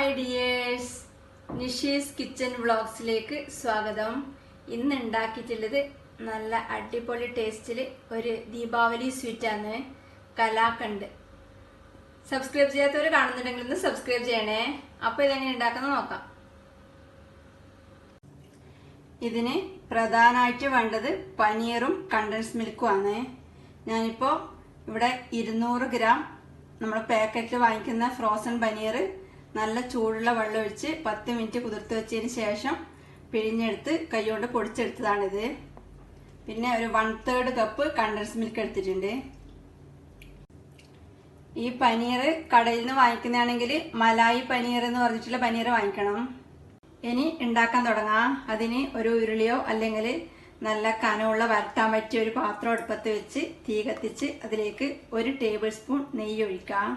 Hi dears, Nishi's kitchen വ്ളോഗ്സിലേക്ക് സ്വാഗതം. ഇന്ന് ഉണ്ടാക്കിയിട്ടുള്ളത് നല്ല അടിപൊളി ടേസ്റ്റിൽ ഒരു ദീപാവലി സ്വീറ്റാണ്, കലാക്കണ്ട്. സബ്സ്ക്രൈബ് ചെയ്യാത്തവർ കാണുന്നുണ്ടെങ്കിൽ ഒന്ന് സബ്സ്ക്രൈബ് ചെയ്യണേ. അപ്പോൾ ഇതെങ്ങനെ ഉണ്ടാക്കുന്നത് നോക്കാം. ഇതിന് പ്രധാനമായിട്ട് വേണ്ടത് പനീറും കണ്ടൻസ് മിൽക്കും ആണ്. ഞാനിപ്പോൾ ഇവിടെ 200 ഗ്രാം നമ്മൾ പാക്കറ്റിൽ വാങ്ങിക്കുന്ന ഫ്രോസൺ പനീർ നല്ല ചൂടുള്ള വെള്ളം ഒഴിച്ച് 10 മിനിറ്റ് കുതിർത്ത് വെച്ചതിന് ശേഷം പിഴിഞ്ഞെടുത്ത് കൈകൊണ്ട് പൊടിച്ചെടുത്തതാണിത്. പിന്നെ ഒരു 1/3 കപ്പ് കണ്ടൻസ് മിൽക്ക് എടുത്തിട്ടുണ്ട്. ഈ പനീർ കടയിൽ നിന്ന് വാങ്ങിക്കുന്നതാണെങ്കിൽ മലായി പനീർ എന്ന് പറഞ്ഞിട്ടുള്ള പനീർ വാങ്ങിക്കണം. ഇനി ഉണ്ടാക്കാൻ തുടങ്ങാം. അതിന് ഒരു ഉരുളിയോ അല്ലെങ്കിൽ നല്ല കനമുള്ള വരട്ടാൻ പറ്റിയ ഒരു പാത്രം അടുപ്പത്ത് വെച്ച് തീ കത്തിച്ച് അതിലേക്ക് 1 ടേബിൾ സ്പൂൺ നെയ്യ് ഒഴിക്കാം.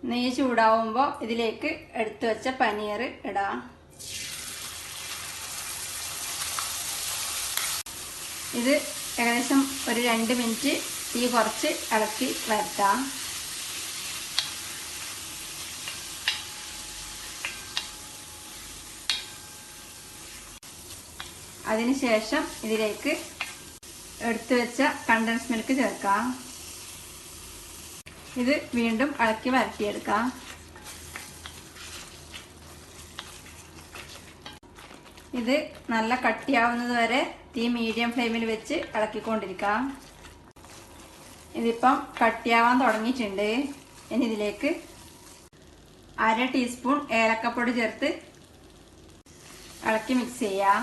നെയ്യ് ചൂടാവുമ്പോൾ ഇതിലേക്ക് എടുത്തു വെച്ച പനീർ ഇടാം. ഇത് ഏകദേശം ഒരു 2 മിനിറ്റ് തീ കുറച്ച് ഇളക്കി വരട്ടാം. അതിനുശേഷം ഇതിലേക്ക് എടുത്തു വെച്ച കണ്ടൻസ് മിൽക്ക് ചേർക്കാം. ഇത് വീണ്ടും ഇളക്കി വരട്ടിയെടുക്കാം. ഇത് നല്ല കട്ടിയാവുന്നത് വരെ തീ മീഡിയം ഫ്ലെയിമിൽ വെച്ച് ഇളക്കിക്കൊണ്ടിരിക്കാം. ഇതിപ്പം കട്ടിയാവാൻ തുടങ്ങിയിട്ടുണ്ട്. ഇനി ഇതിലേക്ക് 1/2 ടീസ്പൂൺ ഏലക്കപ്പൊടി ചേർത്ത് ഇളക്കി മിക്സ് ചെയ്യാം.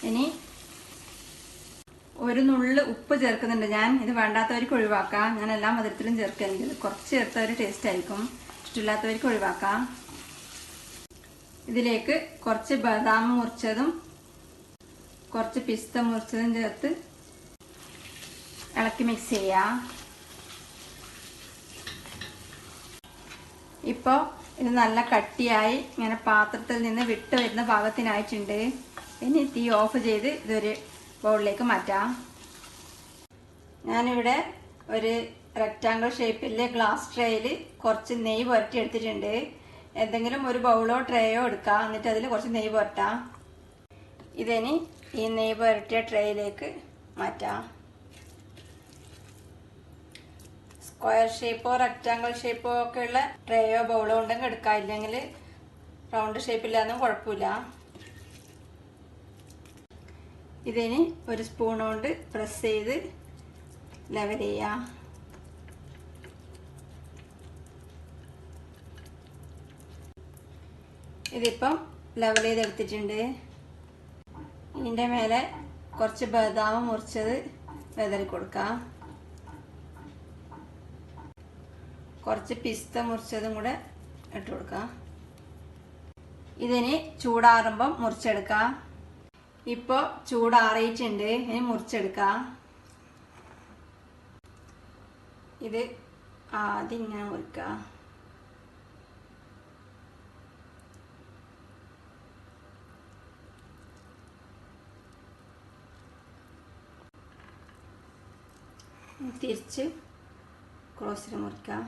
ഇനി ഒരു നുള്ള് ഉപ്പ് ചേർക്കുന്നുണ്ട് ഞാൻ. ഇത് വേണ്ടാത്തവർക്ക് ഒഴിവാക്കാം. ഞാൻ എല്ലാ മധുരത്തിലും ചേർക്കുന്നുണ്ട്. ഇത് കുറച്ച് ചേർത്തവർ ടേസ്റ്റ് ആയിരിക്കും. ഇഷ്ടമില്ലാത്തവർക്ക് ഒഴിവാക്കാം. ഇതിലേക്ക് കുറച്ച് ബദാം മുറിച്ചതും കുറച്ച് പിസ്ത മുറിച്ചതും ചേർത്ത് ഇളക്കി മിക്സ് ചെയ്യാം. ഇപ്പോൾ ഇത് നല്ല കട്ടിയായി ഇങ്ങനെ പാത്രത്തിൽ നിന്ന് വിട്ട് വരുന്ന പാകത്തിനായിട്ടുണ്ട്. ഇനി തീ ഓഫ് ചെയ്ത് ഇതൊരു ബൗളിലേക്ക് മാറ്റാം. ഞാനിവിടെ ഒരു റെക്റ്റാങ്കിൾ ഷേപ്പിലെ ഗ്ലാസ് ട്രേയിൽ കുറച്ച് നെയ്യ് പുരട്ടി എടുത്തിട്ടുണ്ട്. എന്തെങ്കിലും ഒരു ബൗളോ ട്രേയോ എടുക്കാം. എന്നിട്ട് അതിൽ കുറച്ച് നെയ്യ് പുരട്ടാം. ഇതിനി ഈ നെയ്യ് പുരട്ടിയ ട്രേയിലേക്ക് മാറ്റാം. സ്ക്വയർ ഷേപ്പോ റെക്റ്റാങ്കിൾ ഷേപ്പോ ഒക്കെ ഉള്ള ട്രേയോ ബൗളോ ഉണ്ടെങ്കിൽ എടുക്കാം. ഇല്ലെങ്കിൽ റൗണ്ട് ഷേപ്പില്ലാന്നും കുഴപ്പമില്ല. ഇതിന് ഒരു സ്പൂൺ കൊണ്ട് പ്രസ് ചെയ്ത് ലെവൽ ചെയ്യാം. ഇതിപ്പം ലെവൽ ചെയ്തെടുത്തിട്ടുണ്ട്. ഇതിൻ്റെ മേലെ കുറച്ച് ബദാം മുറിച്ചത് വിതറി കൊടുക്കാം. കുറച്ച് പിസ്ത മുറിച്ചതും കൂടെ ഇട്ട് കൊടുക്കാം. ഇതിന് ചൂടാറുമ്പം മുറിച്ചെടുക്കാം. ഇപ്പോൾ ചൂടാറിയിട്ടുണ്ട്. ഇനി മുറിച്ചെടുക്കാം. ഇത് ആദ്യം ഇങ്ങനെ മുറിക്കാം. തിരിച്ച് ക്രോസിൽ മുറിക്കാം.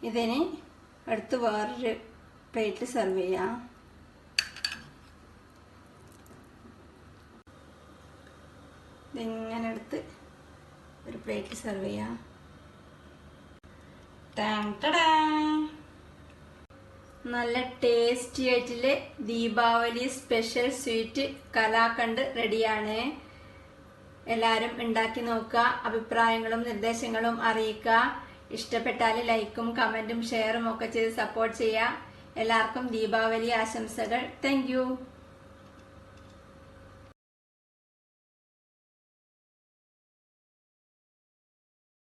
ഇതിന് എടുത്ത് വേറൊരു പ്ലേറ്റ് സെർവ് ചെയ്യാം. ഇതിങ്ങനെ എടുത്ത് ഒരു പ്ലേറ്റ് സെർവ് ചെയ്യാം. നല്ല ടേസ്റ്റി ആയിട്ടുള്ള ദീപാവലി സ്പെഷ്യൽ സ്വീറ്റ് കലാക്കണ്ട് റെഡിയാണ്. എല്ലാവരും ഉണ്ടാക്കി നോക്കുക. അഭിപ്രായങ്ങളും നിർദ്ദേശങ്ങളും അറിയിക്കുക. ഇഷ്ടപ്പെട്ടാൽ ലൈക്കും കമൻറ്റും ഷെയറും ഒക്കെ ചെയ്ത് സപ്പോർട്ട് ചെയ്യുക. എല്ലാവർക്കും ദീപാവലി ആശംസകൾ. Thank you.